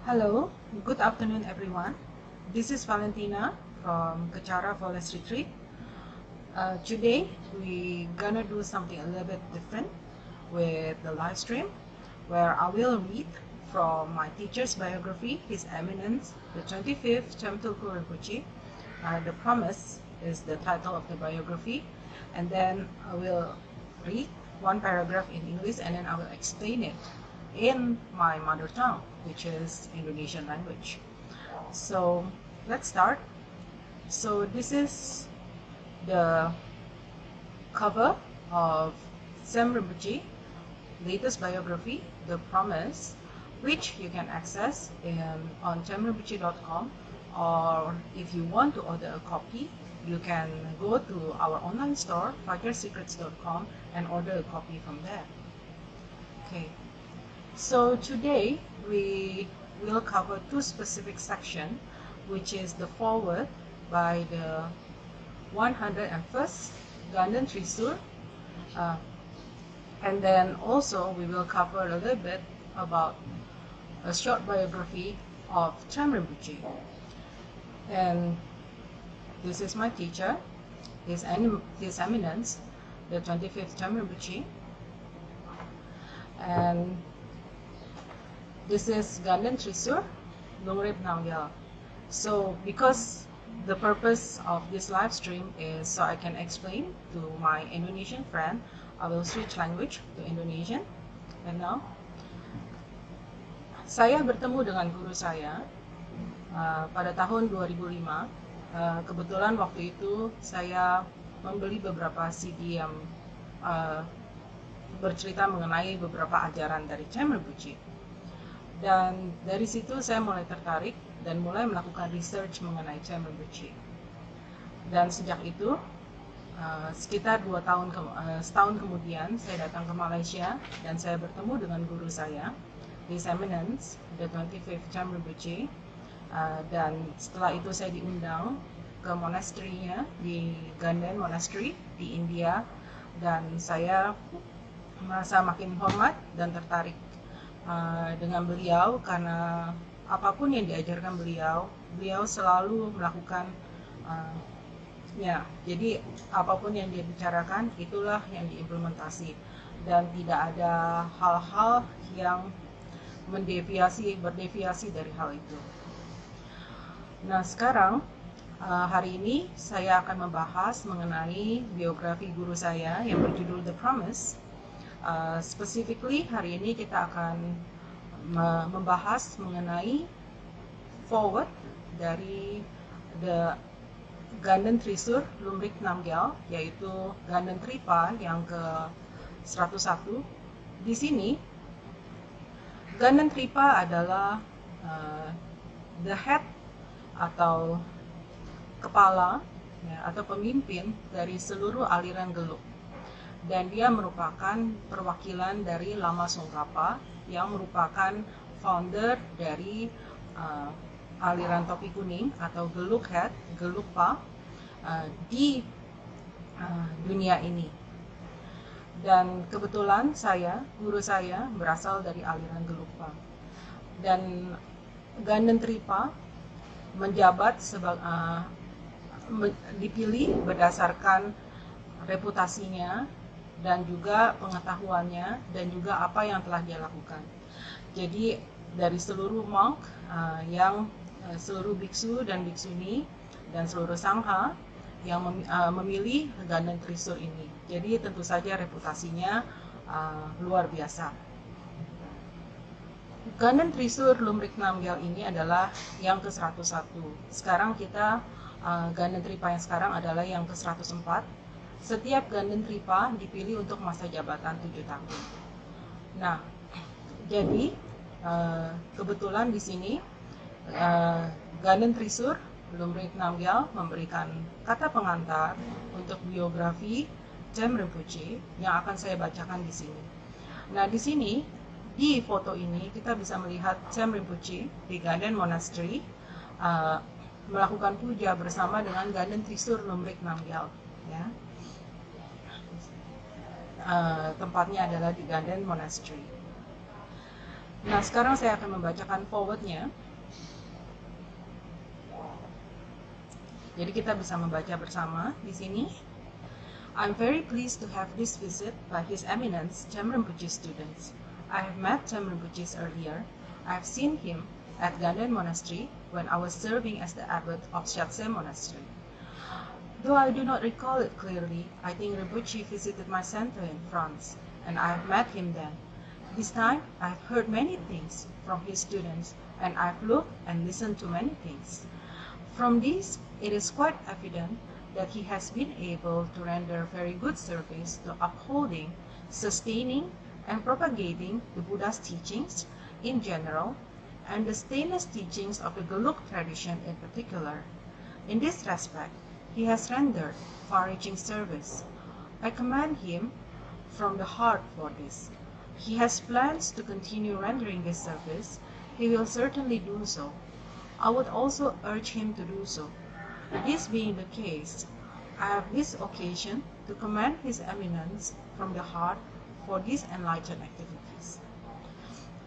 Hello, good afternoon everyone. This is Valentina from Kachara Forest Retreat. Today we're gonna do something a little bit different with the live stream where I will read from my teacher's biography, His Eminence, the 25th Cemtulku Rinpoche. The Promise is the title of the biography, and then I will read one paragraph in English and then I will explain it in my mother tongue, which is Indonesian language. So let's start. So this is the cover of Sem Rinpoche latest biography, The Promise, which you can access on semrinpoche.com, or if you want to order a copy, you can go to our online store, fajarsecrets.com, and order a copy from there. Okay. So today we will cover two specific sections, which is the foreword by the 101st Ganden Trisur, and then also we will cover a little bit about a short biography of Trem Rinpoche. And this is my teacher, His Eminence, the 25th Trem Rinpoche. And this is Ganden Trisur, Lungrip Nangyal. So because the purpose of this live stream is so I can explain to my Indonesian friend, I will switch language to Indonesian. And now, saya bertemu dengan guru saya pada tahun 2005. Kebetulan waktu itu saya membeli beberapa CD yang bercerita mengenai beberapa ajaran dari Trem Rinpoche. Dan dari situ saya mulai tertarik dan mulai melakukan research mengenai Trem Rinpoche. Dan sejak itu, sekitar setahun kemudian, saya datang ke Malaysia dan saya bertemu dengan guru saya, His Eminence, the 25th Trem Rinpoche. Dan setelah itu saya diundang ke monastery-nya di Ganden Monastery di India, dan saya merasa makin hormat dan tertarik dengan beliau karena apapun yang diajarkan beliau selalu melakukan jadi apapun yang dia bicarakan itulah yang diimplementasi dan tidak ada hal-hal yang berdeviasi dari hal itu. Nah, sekarang hari ini saya akan membahas mengenai biografi guru saya yang berjudul The Promise. Specifically hari ini kita akan membahas mengenai forward dari the Ganden Trisur Lumrik Namgyal, yaitu Ganden Tripa yang ke 101. Di sini Ganden Tripa adalah the head atau kepala atau pemimpin dari seluruh aliran Gelug. Dan dia merupakan perwakilan dari Lama Tsongkhapa yang merupakan founder dari aliran topi kuning atau Gelughead, Gelugpa di dunia ini. Dan kebetulan guru saya berasal dari aliran Gelugpa. Dan Ganden Tripa menjabat dipilih berdasarkan reputasinya dan juga pengetahuannya dan juga apa yang telah dia lakukan. Jadi dari seluruh monk seluruh biksu dan biksuni dan seluruh sangha yang memilih Ganden Trisur ini. Jadi tentu saja reputasinya luar biasa. Ganden Trisur Lumrik Namgyal ini adalah yang ke-101. Sekarang kita Ganden Tripa yang sekarang adalah yang ke-104. Setiap Ganden Tripa dipilih untuk masa jabatan 7 tahun. Nah, jadi kebetulan di sini Ganden Trisur Lumrik Namgyal memberikan kata pengantar untuk biografi Trem Rinpoche yang akan saya bacakan di sini. Nah, di sini di foto ini kita bisa melihat Trem Rinpoche di Ganden Monastery melakukan puja bersama dengan Ganden Trisur Lumrik Namgyal. Ya. Tempatnya adalah di Ganden Monastery. Nah, sekarang saya akan membacakan forward-nya. Jadi kita bisa membaca bersama di sini. I'm very pleased to have this visit by His Eminence Chem Rinpoche students. I have met Chem Rinpoche earlier. I have seen him at Ganden Monastery when I was serving as the abbot of Shatse Monastery. Though I do not recall it clearly, I think Rinpoche visited my center in France, and I have met him then. This time, I have heard many things from his students, and I have looked and listened to many things. From this, it is quite evident that he has been able to render very good service to upholding, sustaining, and propagating the Buddha's teachings in general, and the stainless teachings of the Gelug tradition in particular. In this respect, he has rendered far-reaching service. I commend him from the heart for this. He has plans to continue rendering this service. He will certainly do so. I would also urge him to do so. This being the case, I have this occasion to commend His Eminence from the heart for these enlightened activities.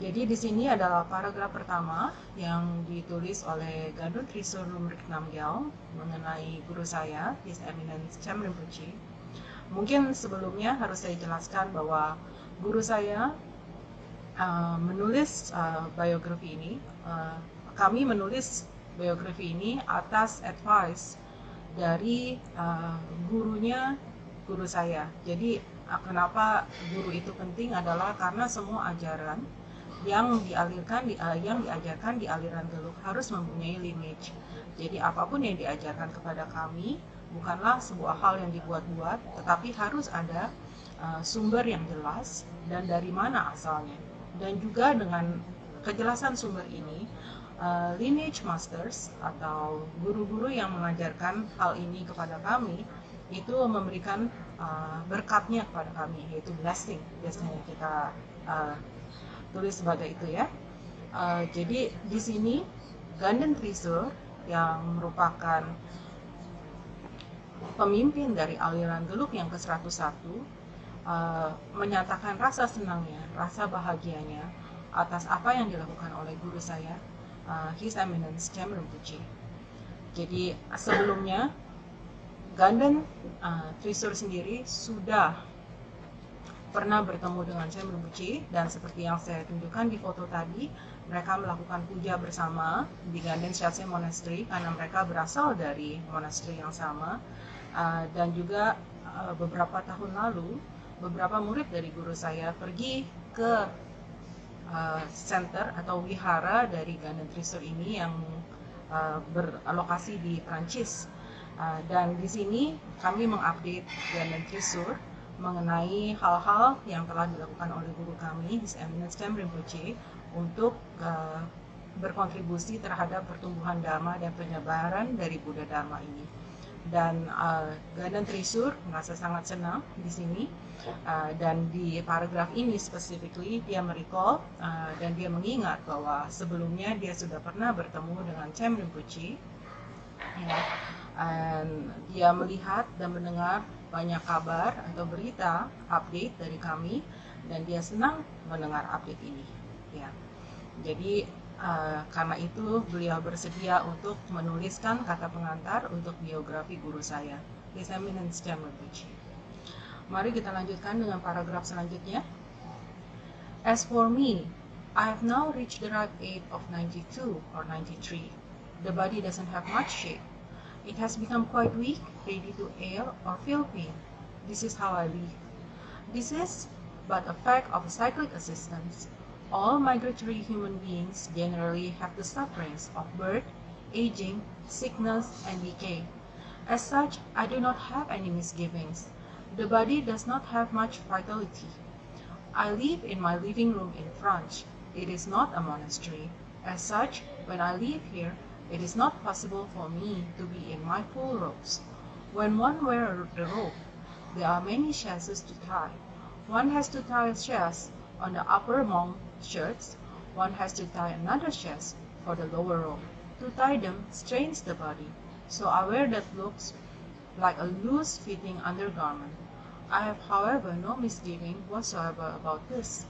Jadi di sini adalah paragraf pertama yang ditulis oleh Gandun Trisur Lumrik Namgyal mengenai guru saya, His Eminence Chem Rinpoche. Mungkin sebelumnya harus saya jelaskan bahwa guru saya menulis biografi ini. Kami menulis biografi ini atas advice dari gurunya guru saya. Jadi kenapa guru itu penting adalah karena semua ajaran yang diajarkan di aliran Gelug harus mempunyai lineage. Jadi apapun yang diajarkan kepada kami bukanlah sebuah hal yang dibuat-buat, tetapi harus ada sumber yang jelas dan dari mana asalnya. Dan juga dengan kejelasan sumber ini, lineage masters atau guru-guru yang mengajarkan hal ini kepada kami itu memberikan berkatnya kepada kami, yaitu blessing, biasanya kita tulis sebagai itu ya. Jadi di sini Ganden Trisur yang merupakan pemimpin dari aliran Gelug yang ke-101 menyatakan rasa senangnya, rasa bahagianya atas apa yang dilakukan oleh guru saya, His Eminence Chem Rinpoche. Jadi sebelumnya Ganden Trisur sendiri sudah pernah bertemu dengan Chem Rinpoche, dan seperti yang saya tunjukkan di foto tadi, mereka melakukan puja bersama di Ganden Shatse Monastery karena mereka berasal dari monastery yang sama. Dan juga beberapa tahun lalu beberapa murid dari guru saya pergi ke center atau wihara dari Ganden Trisur ini yang berlokasi di Prancis. Dan di sini kami mengupdate Ganden Trisur mengenai hal-hal yang telah dilakukan oleh guru kami, His Eminence Chem Rinpoche, untuk berkontribusi terhadap pertumbuhan Dharma dan penyebaran dari Buddha Dharma ini. Dan Ganden Trisur merasa sangat senang di sini, dan di paragraf ini specifically dia merecall dan dia mengingat bahwa sebelumnya dia sudah pernah bertemu dengan Chem Rinpoche, ya, dan dia melihat dan mendengar banyak kabar atau berita update dari kami, dan dia senang mendengar update ini ya. Jadi karena itu beliau bersedia untuk menuliskan kata pengantar untuk biografi guru saya, His Eminence Chem Rinpoche. Mari kita lanjutkan dengan paragraf selanjutnya. As for me, I have now reached the ripe age of 92 or 93. The body doesn't have much shape. It has become quite weak, ready to ail or feel pain. This is how I live. This is but a fact of cyclic existence. All migratory human beings generally have the sufferings of birth, aging, sickness, and decay. As such, I do not have any misgivings. The body does not have much vitality. I live in my living room in France. It is not a monastery. As such, when I live here, it is not possible for me to be in my full robes. When one wears the robe, there are many chasses to tie. One has to tie a chasse on the upper monk shirts. One has to tie another chasse for the lower robe. To tie them strains the body, so I wear that looks like a loose-fitting undergarment. I have, however, no misgiving whatsoever about this.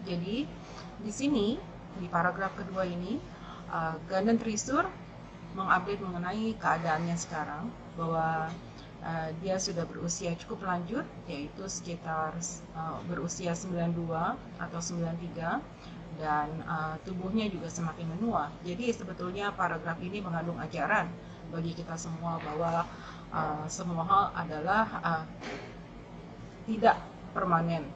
Jadi di sini di paragraf kedua ini Ganden Trisur mengupdate mengenai keadaannya sekarang, bahwa dia sudah berusia cukup lanjut, yaitu sekitar berusia 92 atau 93, dan tubuhnya juga semakin menua. Jadi sebetulnya paragraf ini mengandung ajaran bagi kita semua bahwa semua hal adalah tidak permanen,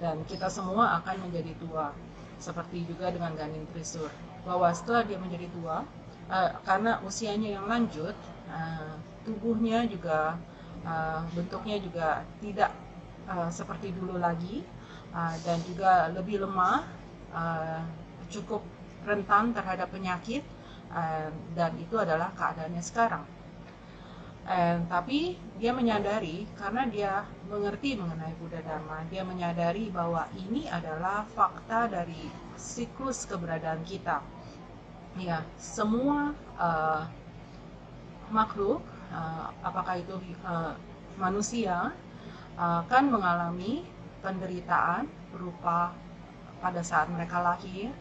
dan kita semua akan menjadi tua. Seperti juga dengan Ganden Trisur, bahwa setelah dia menjadi tua, karena usianya yang lanjut, tubuhnya juga bentuknya juga tidak seperti dulu lagi, dan juga lebih lemah, cukup rentan terhadap penyakit, dan itu adalah keadaannya sekarang. Tapi dia menyadari, karena dia mengerti mengenai Buddha Dharma, dia menyadari bahwa ini adalah fakta dari siklus keberadaan kita. Ya, semua makhluk, apakah itu manusia, akan mengalami penderitaan berupa pada saat mereka lahir,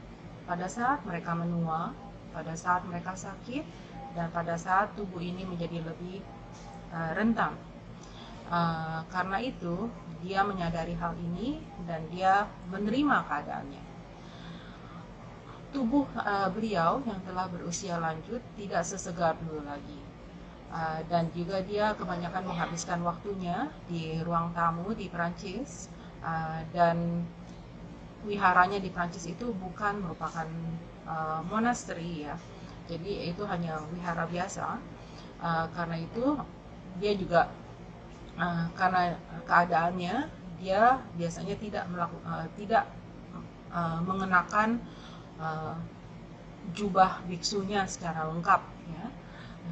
pada saat mereka menua, pada saat mereka sakit, dan pada saat tubuh ini menjadi lebih rentan. Karena itu dia menyadari hal ini dan dia menerima keadaannya. Tubuh beliau yang telah berusia lanjut tidak sesegar dulu lagi, dan juga dia kebanyakan menghabiskan waktunya di ruang tamu di Perancis, dan wiharanya di Perancis itu bukan merupakan monasteri ya, jadi itu hanya wihara biasa. Karena itu dia juga karena keadaannya, dia biasanya tidak mengenakan jubah biksunya secara lengkap ya.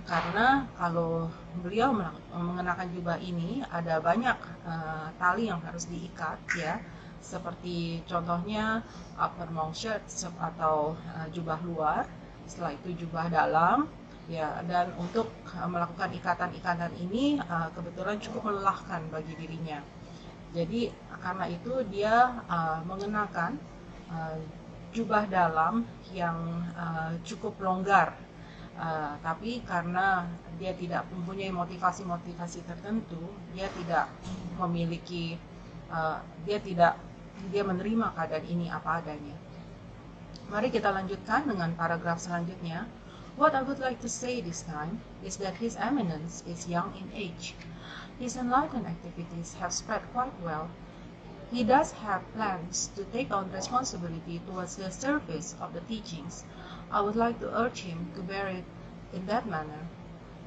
Karena kalau beliau mengenakan jubah ini, ada banyak tali yang harus diikat ya, seperti contohnya upper monk shirt atau jubah luar, setelah itu jubah dalam ya, dan untuk melakukan ikatan-ikatan ini kebetulan cukup melelahkan bagi dirinya. Jadi karena itu dia mengenakan jubah dalam yang cukup longgar, tapi karena dia tidak mempunyai motivasi-motivasi tertentu, dia tidak memiliki dia menerima keadaan ini apa adanya. Mari kita lanjutkan dengan paragraf selanjutnya. What I would like to say this time is that His Eminence is young in age. His enlightened activities have spread quite well. He does have plans to take on responsibility towards the service of the teachings. I would like to urge him to bear it in that manner.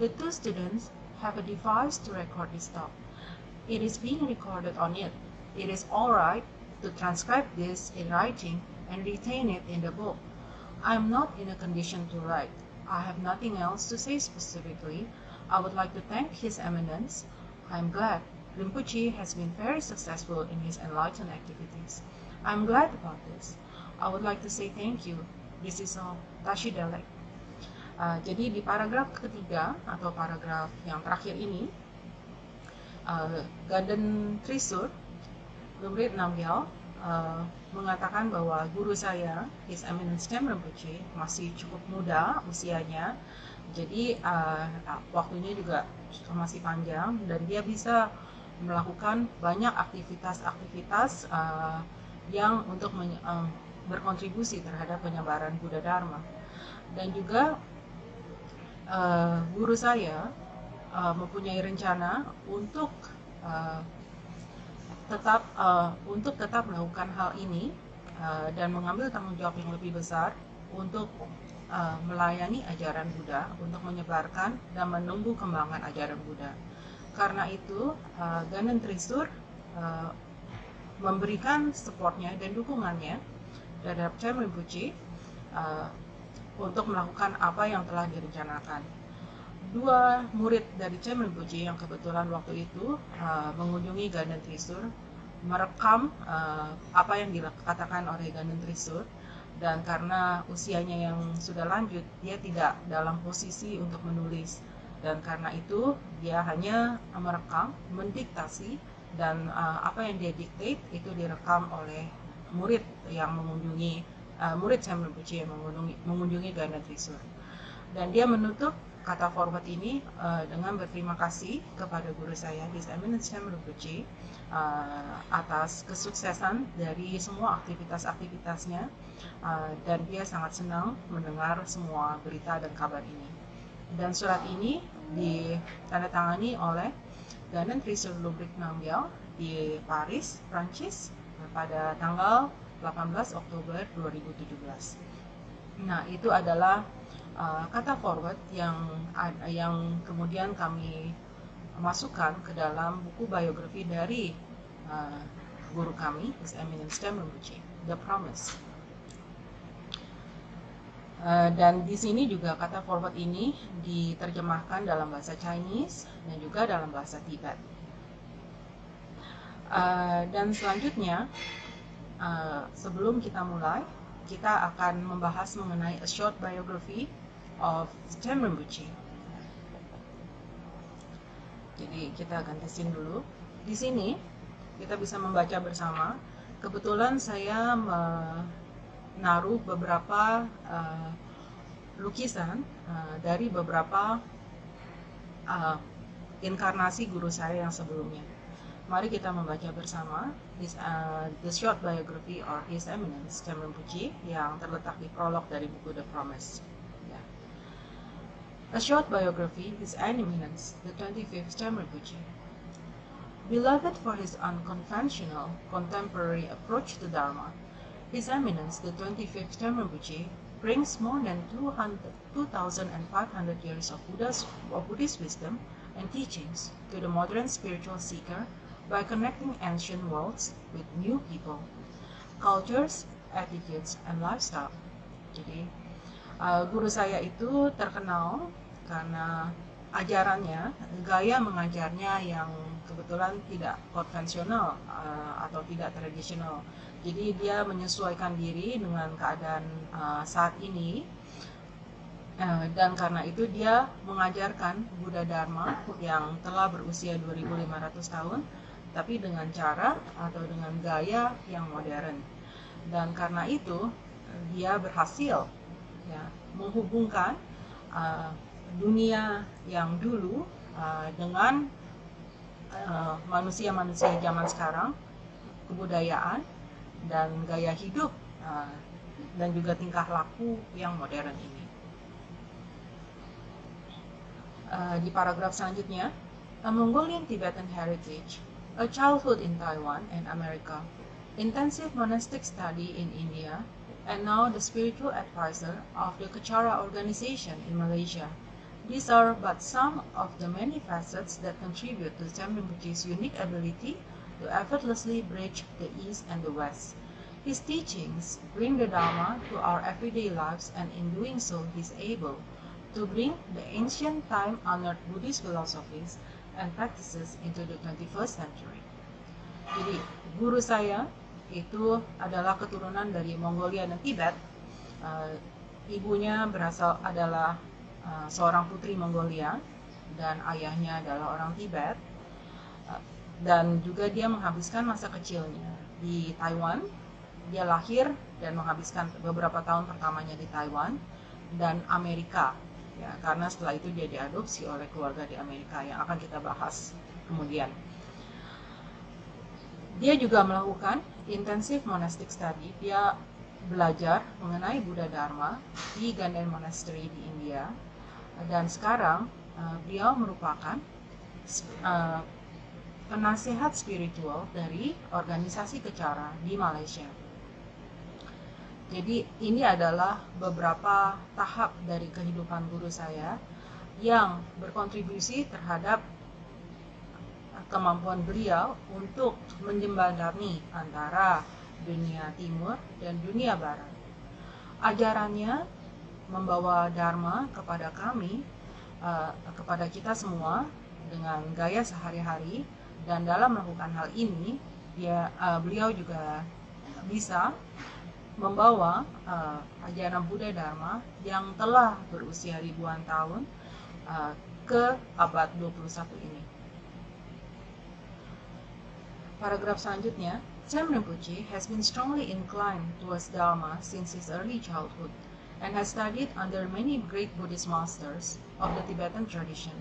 The two students have a device to record this talk. It is being recorded on it. It is all right to transcribe this in writing and retain it in the book. I am not in a condition to write. I have nothing else to say specifically. I would like to thank His Eminence. I am glad Rinpoche has been very successful in his enlightened activities. I am glad about this. I would like to say thank you. This is all. Tashi Delek. Jadi di paragraf ketiga atau paragraf yang terakhir ini, Ganden Trisur, Lumrit Namgyal, mengatakan bahwa guru saya, His Eminence Chem Rinpoche, masih cukup muda usianya, jadi waktunya juga masih panjang, dan dia bisa melakukan banyak aktivitas-aktivitas yang untuk berkontribusi terhadap penyebaran Buddha Dharma. Dan juga guru saya mempunyai rencana untuk tetap melakukan hal ini dan mengambil tanggung jawab yang lebih besar untuk melayani ajaran Buddha, untuk menyebarkan dan menumbuh kembangkan ajaran Buddha. Karena itu Ganden Trisur memberikan supportnya dan dukungannya terhadap Chem Rinpoche untuk melakukan apa yang telah direncanakan. Dua murid dari Chem Rinpoche yang kebetulan waktu itu mengunjungi Ganden Trisur merekam apa yang dikatakan oleh Ganden Trisur, dan karena usianya yang sudah lanjut, dia tidak dalam posisi untuk menulis, dan karena itu dia hanya merekam, mendiktasi, dan apa yang dia dictate itu direkam oleh murid yang mengunjungi murid Sam Rinpoche yang mengunjungi Gana Trisur. Dan dia menutup kata forward ini dengan berterima kasih kepada guru saya, His Eminence Sam Rinpoche, atas kesuksesan dari semua aktivitas-aktivitasnya, dan dia sangat senang mendengar semua berita dan kabar ini. Dan surat ini ditandatangani oleh Gana Trisur Lubric Namgyal di Paris, Prancis pada tanggal 18 Oktober 2017. Nah, itu adalah kata forward yang kemudian kami masukkan ke dalam buku biografi dari guru kami, His Eminence Sam Rinpoche, The Promise. Dan di sini juga kata forward ini diterjemahkan dalam bahasa Chinese dan juga dalam bahasa Tibet. Dan selanjutnya, sebelum kita mulai, kita akan membahas mengenai a short biography of Sam Rinpoche. Jadi kita akan tesin dulu. Di sini kita bisa membaca bersama. Kebetulan saya menaruh beberapa lukisan dari beberapa inkarnasi guru saya yang sebelumnya. Mari kita membaca bersama the short biography of His Eminence Sam Rinpoche yang terletak di prolog dari buku The Promise. Yeah. A short biography of His Eminence, the 25th Sam Rinpoche. Beloved for his unconventional contemporary approach to Dharma, His Eminence, the 25th Sam Rinpoche, brings more than 2,500 years of Buddhist wisdom and teachings to the modern spiritual seeker by connecting ancient worlds with new people, cultures, attitudes, and lifestyle. Jadi, guru saya itu terkenal karena ajarannya, gaya mengajarnya yang kebetulan tidak konvensional atau tidak tradisional. Jadi dia menyesuaikan diri dengan keadaan saat ini, dan karena itu dia mengajarkan Buddha Dharma yang telah berusia 2.500 tahun, tapi dengan cara atau dengan gaya yang modern. Dan karena itu dia berhasil ya, menghubungkan dunia yang dulu dengan manusia-manusia zaman sekarang, kebudayaan dan gaya hidup dan juga tingkah laku yang modern ini. Di paragraf selanjutnya, a Mongolian Tibetan heritage, a childhood in Taiwan and America, intensive monastic study in India, and now the spiritual advisor of the Kachara organization in Malaysia. These are but some of the many facets that contribute to Sam Rinpoche's unique ability to effortlessly bridge the East and the West. His teachings bring the Dharma to our everyday lives, and in doing so, he is able to bring the ancient time-honored Buddhist philosophies and practices into the 21st century. Jadi, guru saya itu adalah keturunan dari Mongolia dan Tibet. Ibunya adalah seorang putri Mongolia dan ayahnya adalah orang Tibet. Dan juga dia menghabiskan masa kecilnya di Taiwan. Dia lahir dan menghabiskan beberapa tahun pertamanya di Taiwan dan Amerika. Ya, karena setelah itu dia diadopsi oleh keluarga di Amerika yang akan kita bahas kemudian. Dia juga melakukan intensive monastic study. Dia belajar mengenai Buddha Dharma di Ganden Monastery di India. Dan sekarang beliau merupakan penasehat spiritual dari organisasi Kachara di Malaysia. Jadi ini adalah beberapa tahap dari kehidupan guru saya yang berkontribusi terhadap kemampuan beliau untuk menjembatani antara dunia timur dan dunia barat. Ajarannya membawa Dharma kepada kami, kepada kita semua dengan gaya sehari-hari, dan dalam melakukan hal ini beliau juga bisa membawa ajaran Buddha Dharma yang telah berusia ribuan tahun ke abad 21 ini. Paragraf selanjutnya, Chem Rinpoche has been strongly inclined towards Dharma since his early childhood and has studied under many great Buddhist masters of the Tibetan tradition.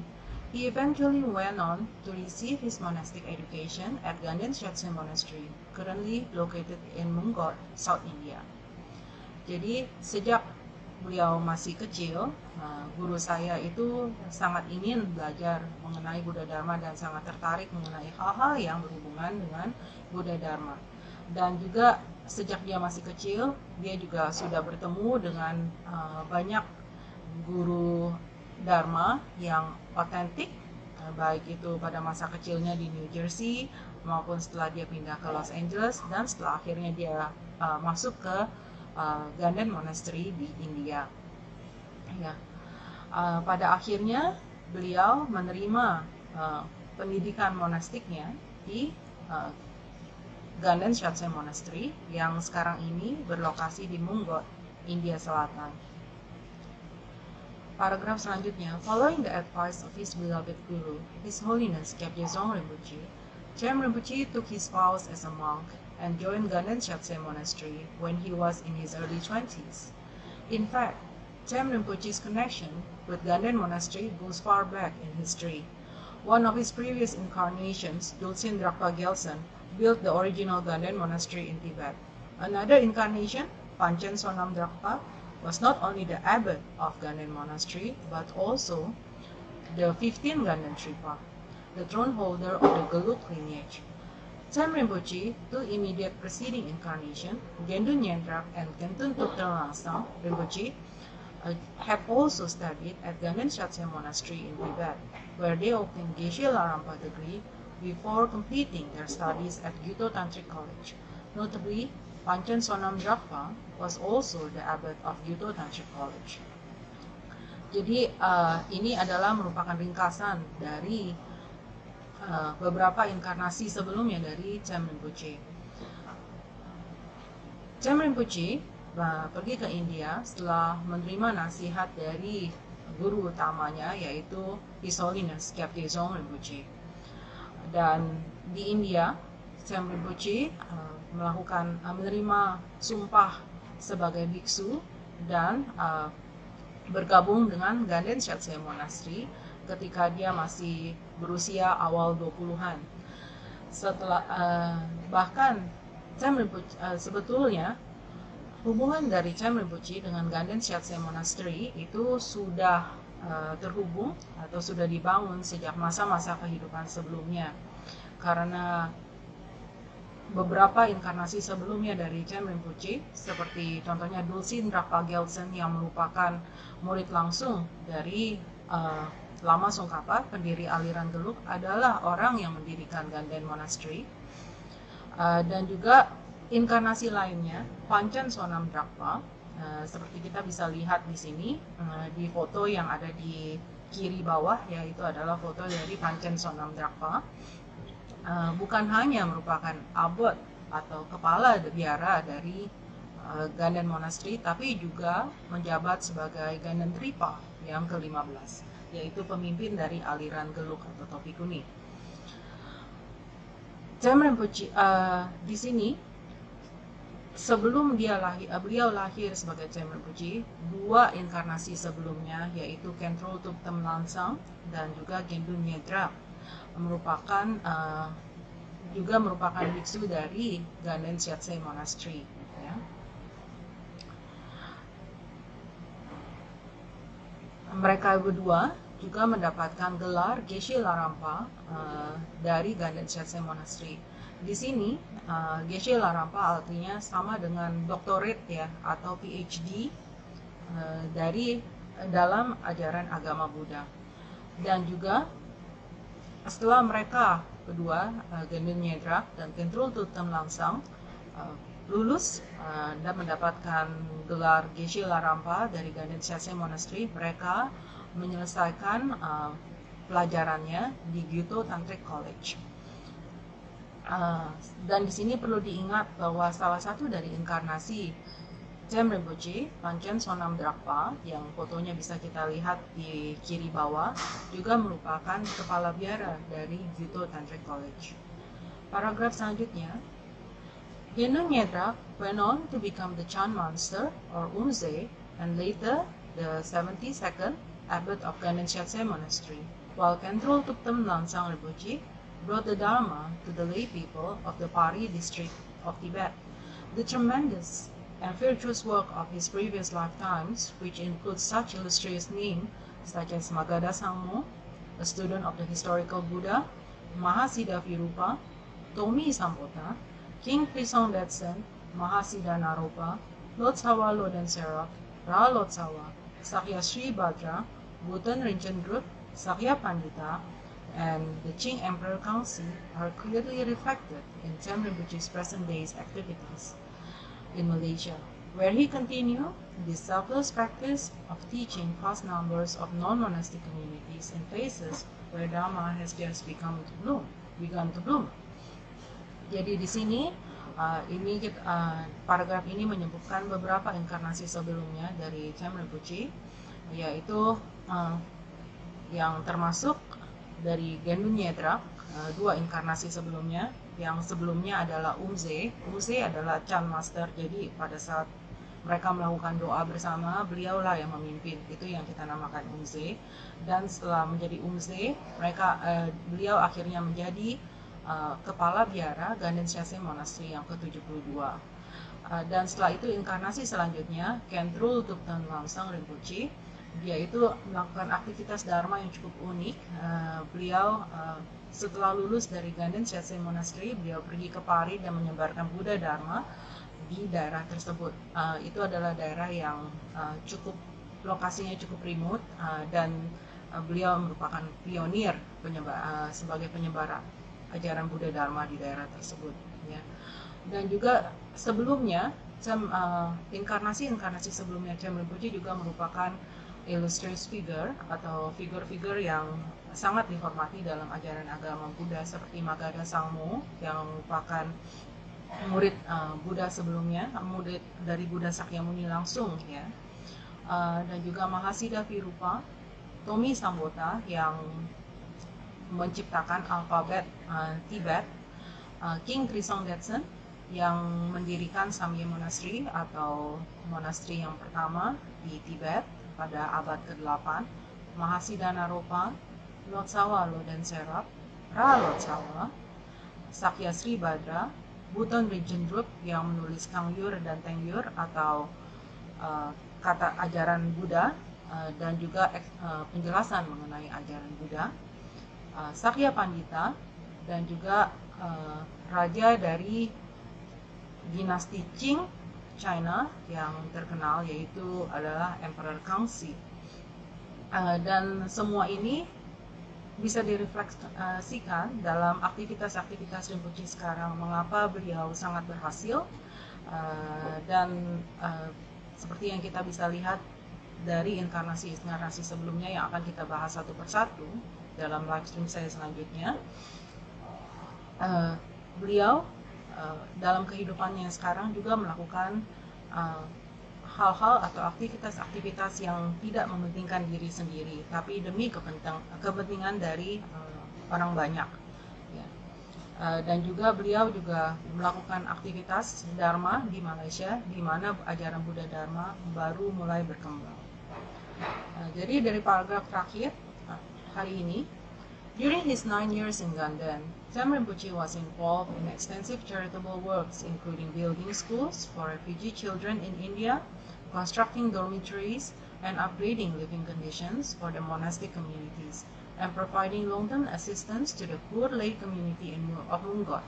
He eventually went on to receive his monastic education at Ganden Shatse Monastery, currently located in Munggor, South India. Jadi sejak beliau masih kecil, guru saya itu sangat ingin belajar mengenai Buddha Dharma dan sangat tertarik mengenai hal-hal yang berhubungan dengan Buddha Dharma. Dan juga sejak dia masih kecil, dia juga sudah bertemu dengan banyak guru Dharma yang otentik, baik itu pada masa kecilnya di New Jersey maupun setelah dia pindah ke Los Angeles dan setelah akhirnya dia masuk ke Ganden Monastery di India. Ya, pada akhirnya beliau menerima pendidikan monastiknya di Ganden Shatse Monastery yang sekarang ini berlokasi di Munggor, India Selatan. Paragraf selanjutnya, following the advice of his beloved guru, His Holiness Kyabje Dzong Rinpoche, Chem Rinpoche took his vows as a monk and joined Ganden Shatse Monastery when he was in his early 20s. In fact, Chem Rinpoche's connection with Ganden Monastery goes far back in history. One of his previous incarnations, Dulcin Drakpa Gyaltsen, built the original Ganden Monastery in Tibet. Another incarnation, Panchen Sonam Drakpa, was not only the abbot of Ganden Monastery, but also the 15th Ganden Tripa, the throne holder of the Gelug lineage. Chem Rinpoche, two immediate preceding incarnation, Gendun Nyentrak and Gentun Tukter Langsang Rinpoche, have also studied at Ganden Shatse Monastery in Tibet, where they obtained Geshe Larampa degree before completing their studies at Gyuto Tantric College. Notably, Panchen Sonam Drakpa was also the abbot of Gyuto Tantric College. Jadi ini adalah merupakan ringkasan dari beberapa inkarnasi sebelumnya dari Chem Rinpoche. Chem Rinpoche pergi ke India setelah menerima nasihat dari guru utamanya, yaitu His Holiness Kyabje Dzong Rinpoche. Dan di India, Chem Rinpoche menerima sumpah sebagai biksu dan bergabung dengan Ganden Shatse Monastery ketika dia masih berusia awal 20-an. Setelah bahkan Chem Rinpoche, sebetulnya hubungan dari Chem Rinpoche dengan Ganden Shatse Monastery itu sudah terhubung atau sudah dibangun sejak masa-masa kehidupan sebelumnya, karena beberapa inkarnasi sebelumnya dari Chem Rinpoche, seperti contohnya Dulcin Drakpa Gyaltsen yang merupakan murid langsung dari Lama Tsongkhapa, pendiri aliran Gelug, adalah orang yang mendirikan Ganden Monastery. Dan juga inkarnasi lainnya, Panchen Sonam Drakpa, seperti kita bisa lihat di sini, di foto yang ada di kiri bawah, yaitu adalah foto dari Panchen Sonam Drakpa. Bukan hanya merupakan abbot atau kepala biara dari Ganden Monastery, tapi juga menjabat sebagai Ganden Tripa yang ke-15, yaitu pemimpin dari aliran Gelug atau topi kuning. Chem Rinpoche di sini, sebelum beliau lahir sebagai Chem Rinpoche, dua inkarnasi sebelumnya, yaitu Khentrul Thupten Langsang dan juga Gendun Nyentrak, juga merupakan biksu dari Ganden Shatse Monastery. Ya. Mereka berdua juga mendapatkan gelar Geshe Larampa dari Ganden Shatse Monastery. Di sini Geshe Larampa artinya sama dengan doktorat ya atau PhD dari dalam ajaran agama Buddha. Dan juga setelah mereka kedua, Gendun Nyentrak dan Khentrul Thupten Langsang lulus dan mendapatkan gelar Geshe Larampa dari Ganden Shatse Monastery, mereka menyelesaikan pelajarannya di Gyuto Tantric College. Dan di sini perlu diingat bahwa salah satu dari inkarnasi Chem Rinpoche, Panchen Sonam Drakpa, yang fotonya bisa kita lihat di kiri bawah, juga merupakan kepala biara dari Gyuto Tantric College. Paragraf selanjutnya, Gendun Nyedrak went on to become the Chan Master or Umze and later the 72nd abbot of Ganden Shyatse Monastery, while Khentrul Thupten Lansang Rinpoche brought the Dharma to the lay people of the Pari district of Tibet. The tremendous and virtuous work of his previous lifetimes, which includes such illustrious names such as Magadha Sangmo, a student of the historical Buddha, Mahasiddha Virupa, Tomi Sambota, King Phrisong Detsen, Mahasiddha Naropa, Lotsawa Loden Serap, Ra Lotsawa, Sakya Sri Bhadra, Bhutan Rinchen Group, Sakya Pandita, and the Qing Emperor Kangxi are clearly reflected in Chem Rinpoche's present day's activities in Malaysia, where he continued this selfless practice of teaching vast numbers of non-monastic communities in places where Dharma has just begun to bloom. Jadi di sini paragraf ini menyebutkan beberapa inkarnasi sebelumnya dari Chem Rinpoche, yaitu yang termasuk dari Gendun Nyedrak, dua inkarnasi sebelumnya. Yang sebelumnya adalah Umze. Umze adalah Chan Master, jadi pada saat mereka melakukan doa bersama, beliaulah yang memimpin. Itu yang kita namakan Umze. Dan setelah menjadi Umze, beliau akhirnya menjadi kepala biara Ganden Shyatse Monastery yang ke-72. Dan setelah itu inkarnasi selanjutnya Khentrul Thupten Lansang Rinpoche. Dia itu melakukan aktivitas dharma yang cukup unik. Beliau setelah lulus dari Ganden Shyatse Monastery, beliau pergi ke Pari dan menyebarkan Buddha Dharma di daerah tersebut. Itu adalah daerah yang lokasinya cukup remote, dan beliau merupakan pionir sebagai penyebar ajaran Buddha Dharma di daerah tersebut. Ya. Dan juga sebelumnya, inkarnasi sebelumnya Chem Rinpoche juga merupakan illustrious figure atau figur-figur yang sangat dihormati dalam ajaran agama Buddha, seperti Magadha Sangmo yang merupakan murid Buddha sebelumnya, murid dari Buddha Sakyamuni langsung, ya. Dan juga Mahasiddha Virupa, Tomi Sambota yang menciptakan alfabet Tibet, King Phrisong Detsen yang mendirikan Samye Monastery atau monasteri yang pertama di Tibet pada abad ke-8, Mahasiddha Naropa, Lotsawa Loden Serap, Ra Lotsawa, Sakya Sri Bhadra, Bhutan Rinchen Group yang menulis Kangyur dan Tengyur atau kata ajaran Buddha, dan juga penjelasan mengenai ajaran Buddha, Sakya Pandita, dan juga raja dari dinasti Qing China yang terkenal, yaitu adalah Emperor Kangxi. Dan semua ini bisa direfleksikan dalam aktivitas-aktivitas Rinpoche sekarang. Mengapa beliau sangat berhasil, dan seperti yang kita bisa lihat dari inkarnasi sebelumnya yang akan kita bahas satu persatu dalam live stream saya selanjutnya. Beliau dalam kehidupannya sekarang juga melakukan hal-hal atau aktivitas-aktivitas yang tidak mementingkan diri sendiri, tapi demi kepentingan dari orang banyak. Ya. Dan juga beliau juga melakukan aktivitas Dharma di Malaysia, di mana ajaran Buddha Dharma baru mulai berkembang. Jadi dari paragraf terakhir hari ini, during his 9 years in Ganden, Chem Rinpoche was involved in extensive charitable works, including building schools for refugee children in India, constructing dormitories, and upgrading living conditions for the monastic communities, and providing long-term assistance to the poor lay community of Mungot.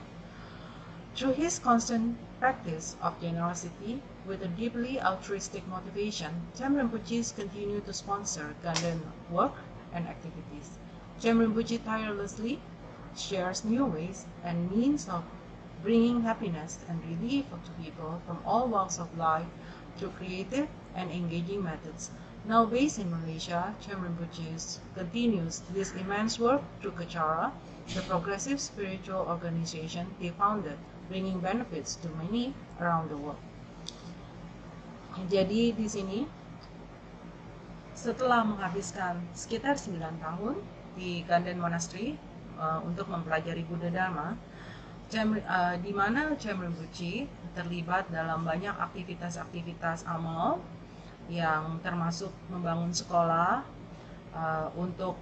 Through his constant practice of generosity with a deeply altruistic motivation, Chem Rinpoche continued to sponsor Ganden work and activities. Chem Rinpoche tirelessly shares new ways and means of bringing happiness and relief to people from all walks of life through creative and engaging methods. Now based in Malaysia, Chem Rinpoche continues this immense work through Kachara, the progressive spiritual organization he founded, bringing benefits to many around the world. Jadi di sini, setelah menghabiskan sekitar 9 tahun di Ganden Monastery untuk mempelajari Buddha Dharma, di mana Cem Rinpoche terlibat dalam banyak aktivitas-aktivitas amal yang termasuk membangun sekolah untuk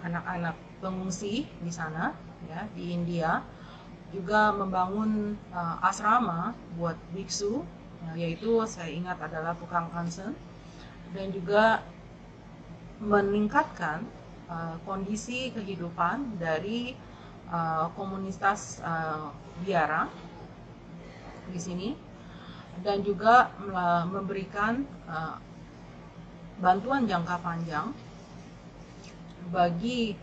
anak-anak pengungsi di sana, ya, di India, juga membangun asrama buat biksu, yaitu saya ingat adalah Pukang Kansen, dan juga meningkatkan kondisi kehidupan dari komunitas biara di sini, dan juga memberikan bantuan jangka panjang bagi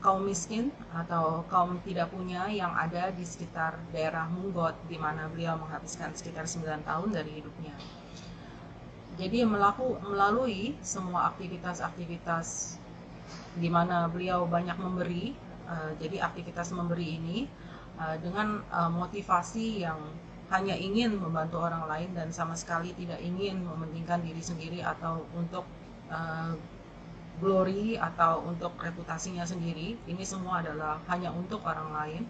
kaum miskin atau kaum tidak punya yang ada di sekitar daerah Munggot, di mana beliau menghabiskan sekitar 9 tahun dari hidupnya. Jadi melalui semua aktivitas-aktivitas di mana beliau banyak memberi, jadi aktivitas memberi ini dengan motivasi yang hanya ingin membantu orang lain dan sama sekali tidak ingin mementingkan diri sendiri atau untuk glory atau untuk reputasinya sendiri. Ini semua adalah hanya untuk orang lain.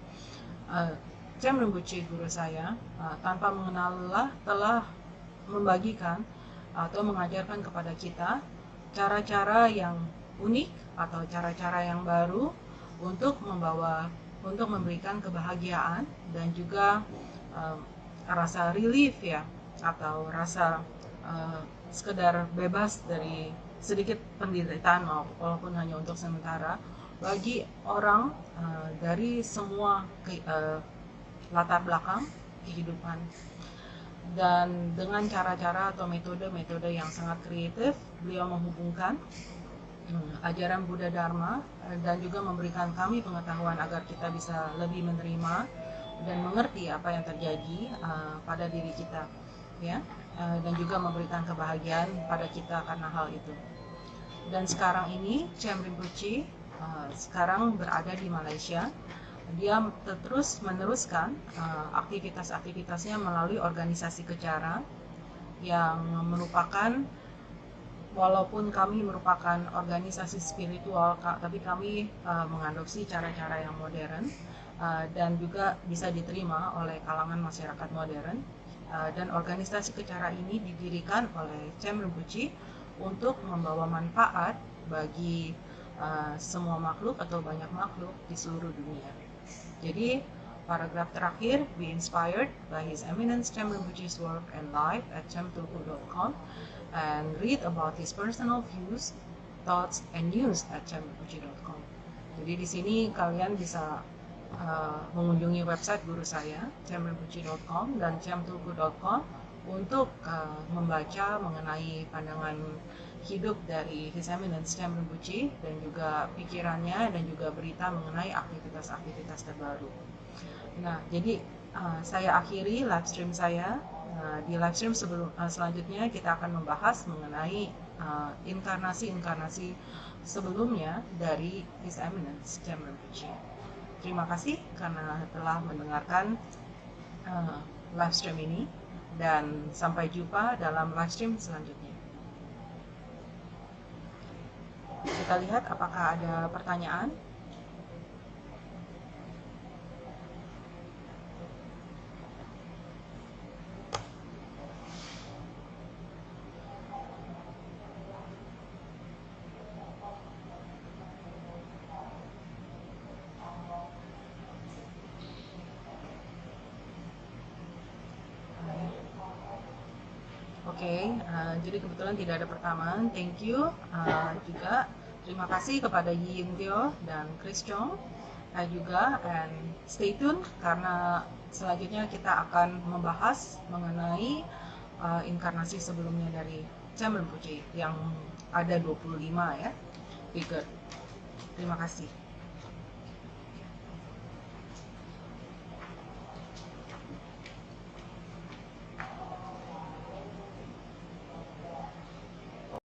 Cem Rinpoche, guru saya, tanpa mengenallah telah membagikan atau mengajarkan kepada kita cara-cara yang unik atau cara-cara yang baru untuk memberikan kebahagiaan dan juga rasa relief, ya, atau rasa sekedar bebas dari sedikit penderitaan walaupun hanya untuk sementara bagi orang dari semua latar belakang kehidupan. Dan dengan cara-cara atau metode-metode yang sangat kreatif, beliau menghubungkan ajaran Buddha Dharma dan juga memberikan kami pengetahuan agar kita bisa lebih menerima dan mengerti apa yang terjadi pada diri kita, ya, dan juga memberikan kebahagiaan pada kita karena hal itu. Dan sekarang ini Cem Rinpoche sekarang berada di Malaysia. Dia terus meneruskan aktivitas-aktivitasnya melalui organisasi Kecara yang merupakan, walaupun kami merupakan organisasi spiritual, tapi kami mengadopsi cara-cara yang modern dan juga bisa diterima oleh kalangan masyarakat modern. Dan organisasi Kecara ini didirikan oleh Cem Rinpoche untuk membawa manfaat bagi semua makhluk atau banyak makhluk di seluruh dunia. Jadi, paragraf terakhir, be inspired by His Eminence Cem Rinpoche's work and life at cemtulku.com and read about his personal views, thoughts, and news at cemrinpoche.com. Jadi di sini kalian bisa mengunjungi website guru saya, cemrinpoche.com dan cemtulku.com untuk membaca mengenai pandangan hidup dari His Eminence Cem Rinpoche dan juga pikirannya dan juga berita mengenai aktivitas-aktivitas terbaru. Nah, jadi saya akhiri live stream saya. Di live stream selanjutnya kita akan membahas mengenai inkarnasi-inkarnasi sebelumnya dari His Eminence Cem Rinpoche. Terima kasih karena telah mendengarkan live stream ini dan sampai jumpa dalam live stream selanjutnya. Kita lihat apakah ada pertanyaan. Oke, jadi kebetulan tidak ada pertanyaan. Thank you juga. Terima kasih kepada Yi Yung Teo dan Chris Chong juga, and stay tune karena selanjutnya kita akan membahas mengenai inkarnasi sebelumnya dari Cem Rinpoche yang ada 25, ya, figure. Terima kasih.